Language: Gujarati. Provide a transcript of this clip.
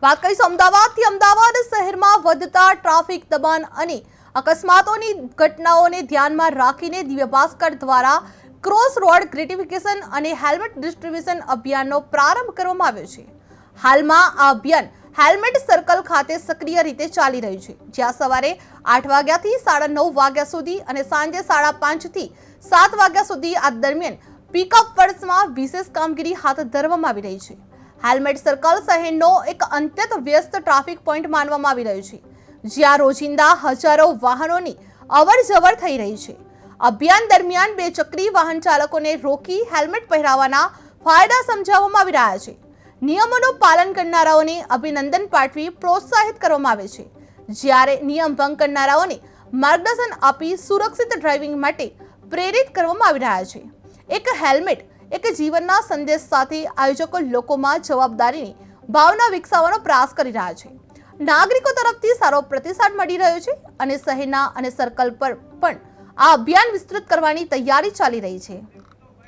વાત કરીશું અમદાવાદથી। અમદાવાદ શહેરમાં વધતા ટ્રાફિક દબાણ અને અકસ્માતોની ઘટનાઓને ધ્યાનમાં રાખીને દિવ્ય ભાસ્કર દ્વારા ક્રોસ રોડ ગ્રેટિફિકેશન અને હેલ્મેટ ડિસ્ટ્રીબ્યુશન અભિયાનનો પ્રારંભ કરવામાં આવ્યો છે। હાલમાં આ અભિયાન હેલ્મેટ સર્કલ ખાતે સક્રિય રીતે ચાલી રહ્યું છે, જ્યાં સવારે 8 વાગ્યાથી 9:30 વાગ્યા સુધી અને સાંજે 5:30 થી 7 વાગ્યા સુધી આ દરમિયાન પિકઅપ વર્ષમાં વિશેષ કામગીરી હાથ ધરવામાં આવી રહી છે। હેલ્મેટ સર્કલ શહેરનો એક અત્યંત વ્યસ્ત ટ્રાફિક પોઈન્ટ માનવામાં આવી રહ્યું છે, જ્યાં રોજિંદા હજારો વાહનોની અવરજવર થઈ રહી છે। અભિયાન દરમિયાન 2 ચક્રી વાહન ચાલકોને રોકી હેલ્મેટ પહેરાવવાના ફાયદા સમજાવવામાં આવી રહ્યા છે। નિયમોનું પાલન કરનારાઓને અભિનંદન પાઠવી પ્રોત્સાહિત કરવામાં આવે છે, જ્યારે નિયમ ભંગ કરનારાઓને માર્ગદર્શન આપી સુરક્ષિત ડ્રાઇવિંગ માટે પ્રેરિત કરવામાં આવી રહ્યા છે। એક હેલ્મેટ એક જીવનના સંદેશ સાથે આયોજકો લોકોમાં જવાબદારીની ભાવના વિકસાવવાનો પ્રયાસ કરી રહ્યા છે। નાગરિકો તરફથી સારો પ્રતિસાદ મળી રહ્યો છે અને શહેરના અને સર્કલ પર પણ આ અભિયાન વિસ્તૃત કરવાની તૈયારી ચાલી રહી છે।